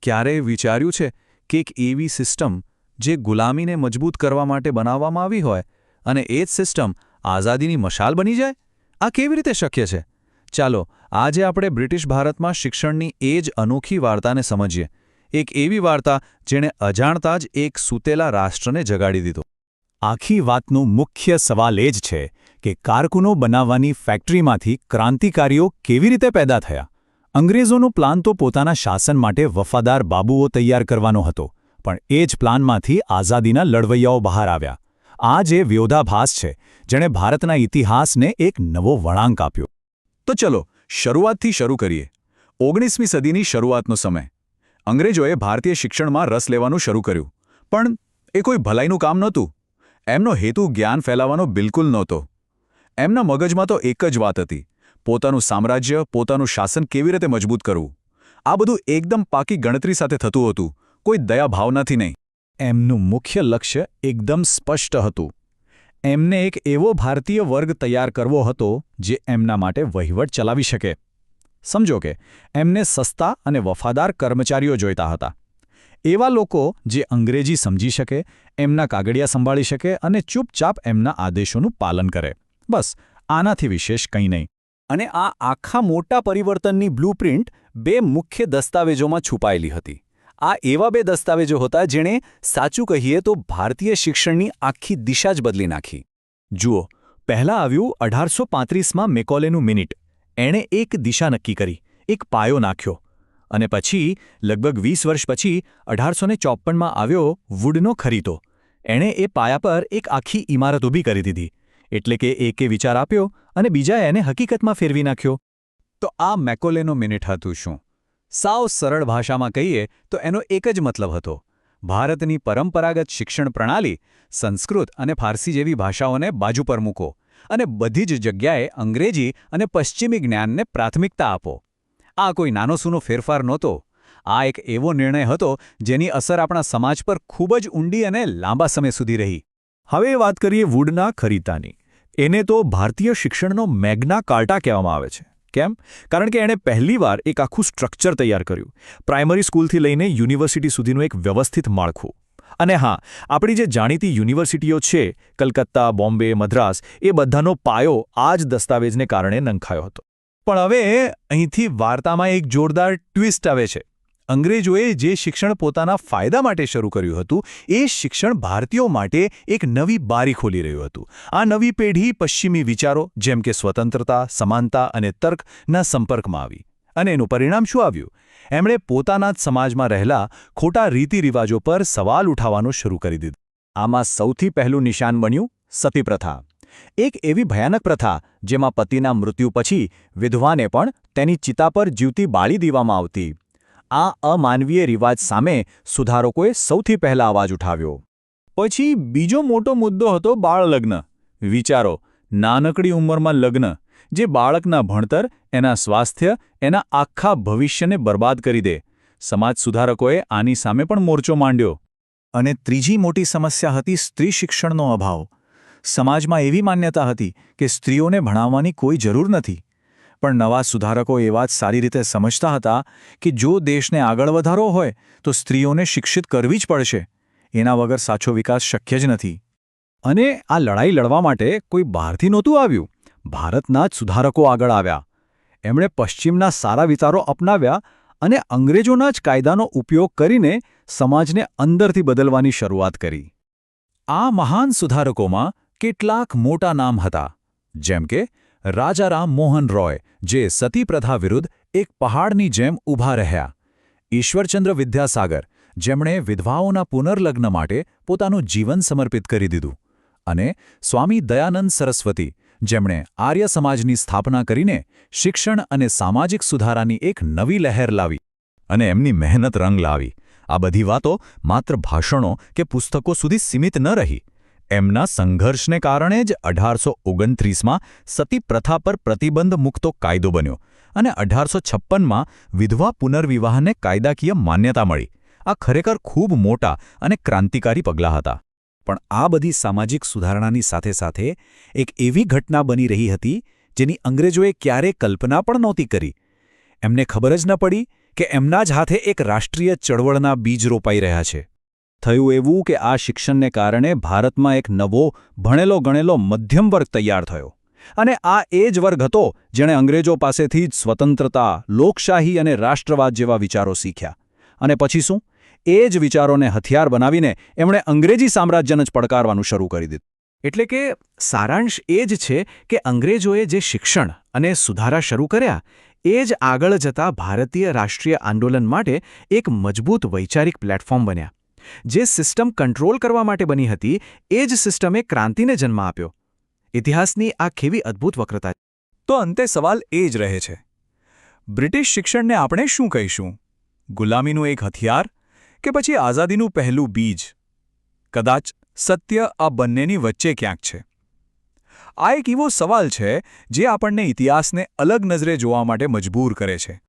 ક્યારેય વિચાર્યું છે કે એક એવી સિસ્ટમ જે ગુલામીને મજબૂત કરવા માટે બનાવવામાં આવી હોય અને એ જ સિસ્ટમ આઝાદીની મશાલ બની જાય? આ કેવી રીતે શક્ય છે? ચાલો આજે આપણે બ્રિટિશ ભારતમાં શિક્ષણની એ જ અનોખી વાર્તાને સમજીએ, એક એવી વાર્તા જેણે અજાણતા જ એક સૂતેલા રાષ્ટ્રને જગાડી દીધો. આખી વાતનો મુખ્ય સવાલ એ જ છે કે કારકુનો બનાવવાની ફેક્ટરીમાંથી ક્રાંતિકારીઓ કેવી રીતે પેદા થયા? અંગ્રેજોનો પ્લાન તો પોતાના શાસન માટે વફાદાર બાબુઓ તૈયાર કરવાનો હતો, પણ એ જ પ્લાનમાંથી આઝાદીના લડવૈયાઓ બહાર આવ્યા. આ જે વિરોધાભાસ છે જેણે ભારતના ઇતિહાસને એક નવો વળાંક આપ્યો. તો ચલો શરૂઆતથી શરૂ કરીએ. 19મી સદીની શરૂઆતનો સમય. અંગ્રેજોએ ભારતીય શિક્ષણમાં રસ લેવાનું શરૂ કર્યું, પણ એ કોઈ ભલાઈનું કામ નહોતું. એમનો હેતુ જ્ઞાન ફેલાવવાનો બિલકુલ નહોતો. એમના મગજમાં તો એક જ વાત હતી: પોતાનું સામ્રાજ્ય, પોતાનું શાસન કેવી રીતે મજબૂત કરવું. આ બધું એકદમ પાકી ગણતરી સાથે થતું હતું, કોઈ દયા ભાવનાથી નહીં. એમનું મુખ્ય લક્ષ્ય એકદમ સ્પષ્ટ હતું. એમને એક એવો ભારતીય વર્ગ તૈયાર કરવો હતો જે એમના માટે વહીવટ ચલાવી શકે. સમજો કે એમને સસ્તા અને વફાદાર કર્મચારીઓ જોઈતા હતા. એવા લોકો જે અંગ્રેજી સમજી શકે, એમના કાગળિયા સંભાળી શકે અને ચૂપચાપ એમના આદેશોનું પાલન કરે. બસ આનાથી વિશેષ કંઈ નહીં. અને આ આખા મોટા પરિવર્તનની બ્લૂપ્રિન્ટ બે મુખ્ય દસ્તાવેજોમાં છુપાયેલી હતી. આ એવા બે દસ્તાવેજો હતા જેણે, સાચું કહીએ તો, ભારતીય શિક્ષણની આખી દિશા જ બદલી નાખી. જુઓ, પહેલાં આવ્યું 1835માં મેકોલેનું મિનિટ. એણે એક દિશા નક્કી કરી, એક પાયો નાખ્યો. અને પછી લગભગ 20 વર્ષ પછી 1854માં આવ્યો વુડનો ખરીતો. એણે એ પાયા પર એક આખી ઇમારત ઊભી કરી દીધી. એટલે કે એકે વિચાર આપ્યો અને બીજાએ એને હકીકતમાં ફેરવી નાખ્યો. તો આ મેકોલેનો મિનિટ હતું શું? સાવ સરળ ભાષામાં કહીએ તો એનો એક જ મતલબ હતો: ભારતની પરંપરાગત શિક્ષણ પ્રણાલી, સંસ્કૃત અને ફારસી જેવી ભાષાઓને બાજુ પર મૂકો અને બધી જ જગ્યાએ અંગ્રેજી અને પશ્ચિમી જ્ઞાનને પ્રાથમિકતા આપો. આ કોઈ નાનોસૂનો ફેરફાર નહોતો. આ એક એવો નિર્ણય હતો જેની અસર આપણા સમાજ પર ખૂબ જ ઊંડી અને લાંબા સમય સુધી રહી. હવે વાત કરીએ વુડના ખરીતાની. એને તો ભારતીય શિક્ષણનો મેગ્ના કાર્ટા કહેવામાં આવે છે. કેમ? કારણ કે એણે પહેલીવાર એક આખું સ્ટ્રક્ચર તૈયાર કર્યું. પ્રાઇમરી સ્કૂલથી લઈને યુનિવર્સિટી સુધીનું એક વ્યવસ્થિત માળખું. અને હા, આપણી જે જાણીતી યુનિવર્સિટીઓ છે, કલકત્તા, બોમ્બે, મદ્રાસ, એ બધાનો પાયો આ જ દસ્તાવેજને કારણે નંખાયો હતો. પણ હવે અહીંથી વાર્તામાં એક જોરદાર ટ્વિસ્ટ આવે છે. અંગ્રેજોએ જે શિક્ષણ પોતાના ફાયદા માટે શરૂ કર્યું હતું, એ શિક્ષણ ભારતીયો માટે એક નવી બારી ખોલી રહ્યું હતું. આ નવી પેઢી પશ્ચિમી વિચારો જેમ કે સ્વતંત્રતા, સમાનતા અને તર્કના સંપર્કમાં આવી. અને એનું પરિણામ શું આવ્યું? એમણે પોતાના જ સમાજમાં રહેલા ખોટા રીતિરિવાજો પર સવાલ ઉઠાવવાનું શરૂ કરી દીધું. આમાં સૌથી પહેલું નિશાન બન્યું સતી પ્રથા. એક એવી ભયાનક પ્રથા જેમાં પતિના મૃત્યુ પછી વિધવાને પણ તેની ચિતા પર જીવતી બાળી દેવામાં આવતી. આ અમાનવીય રિવાજ સામે સુધારકોએ સૌથી પહેલા અવાજ ઉઠાવ્યો. પછી બીજો મોટો મુદ્દો હતો બાળલગ્ન. વિચારો, નાનકડી ઉંમરમાં લગ્ન, જે બાળકના ભણતર, એના સ્વાસ્થ્ય, એના આખા ભવિષ્યને બરબાદ કરી દે. સમાજ સુધારકોએ આની સામે પણ મોરચો માંડ્યો. અને ત્રીજી મોટી સમસ્યા હતી સ્ત્રી શિક્ષણનો અભાવ. સમાજમાં એવી માન્યતા હતી કે સ્ત્રીઓને ભણાવવાની કોઈ જરૂર નથી. પણ નવા સુધારકો એ વાત સારી રીતે સમજતા હતા કે જો દેશને આગળ વધારવો હોય તો સ્ત્રીઓને શિક્ષિત કરવી જ પડશે. એના વગર સાચો વિકાસ શક્ય જ નથી. અને આ લડાઈ લડવા માટે કોઈ બહારથી નહોતું આવ્યું. ભારતના જ સુધારકો આગળ આવ્યા. એમણે પશ્ચિમના સારા વિચારો અપનાવ્યા અને અંગ્રેજોના જ કાયદાનો ઉપયોગ કરીને સમાજને અંદરથી બદલવાની શરૂઆત કરી. આ મહાન સુધારકોમાં કેટલાક મોટા નામ હતા, જેમ કે રાજારામ મોહન રોય, જે સતી પ્રથા વિરુદ્ધ એક પહાડની જેમ ઊભા રહ્યા. ઈશ્વરચંદ્ર વિદ્યાસાગર, જેમણે વિધવાઓના પુનર્લગ્ન માટે પોતાનું જીવન સમર્પિત કરી દીધું. અને સ્વામી દયાનંદ સરસ્વતી, જેમણે આર્ય સમાજની સ્થાપના કરીને શિક્ષણ અને સામાજિક સુધારાની એક નવી લહેર લાવી. અને એમની મહેનત રંગ લાવી. આ બધી વાતો માત્ર ભાષણો કે પુસ્તકો સુધી સીમિત ન રહી. એમના સંઘર્ષને કારણે જ 1829માં સતી પ્રથા પર પ્રતિબંધ મૂકતો કાયદો બન્યો અને 1856માં વિધવા પુનર્વિવાહને કાયદાકીય માન્યતા મળી. આ ખરેખર ખૂબ મોટા અને ક્રાંતિકારી પગલાં હતા. પણ આ બધી સામાજિક સુધારણાની સાથે સાથે એક એવી ઘટના બની રહી હતી જેની અંગ્રેજોએ ક્યારેય કલ્પના પણ નહોતી કરી. એમને ખબર જ ન પડી કે એમના જ હાથે એક રાષ્ટ્રીય ચળવળના બીજ રોપાઈ રહ્યા છે. થયું એવું કે આ શિક્ષણને કારણે ભારતમાં એક નવો ભણેલો ગણેલો મધ્યમ વર્ગ તૈયાર થયો. અને આ એ જ વર્ગ હતો જેણે અંગ્રેજો પાસેથી જ સ્વતંત્રતા, લોકશાહી અને રાષ્ટ્રવાદ જેવા વિચારો શીખ્યા. અને પછી શું? એ જ વિચારોને હથિયાર બનાવીને એમણે અંગ્રેજી સામ્રાજ્યને જ પડકારવાનું શરૂ કરી દીધું. એટલે કે સારાંશ એ જ છે કે અંગ્રેજોએ જે શિક્ષણ અને સુધારા શરૂ કર્યા એ જ આગળ જતા ભારતીય રાષ્ટ્રીય આંદોલન માટે એક મજબૂત વૈચારિક પ્લેટફોર્મ બન્યા. જે સિસ્ટમ કંટ્રોલ કરવા માટે બની હતી એ જ સિસ્ટમે ક્રાંતિને જન્મ આપ્યો. ઇતિહાસની આ કેવી અદ્ભુત વક્રતા. તો અંતે સવાલ એ જ રહે છે, બ્રિટિશ શિક્ષણને આપણે શું કહીશું? ગુલામીનું એક હથિયાર કે પછી આઝાદીનું પહેલું બીજ? કદાચ સત્ય આ બંનેની વચ્ચે ક્યાંક છે. આ એક એવો સવાલ છે જે આપણને ઇતિહાસને અલગ નજરે જોવા માટે મજબૂર કરે છે.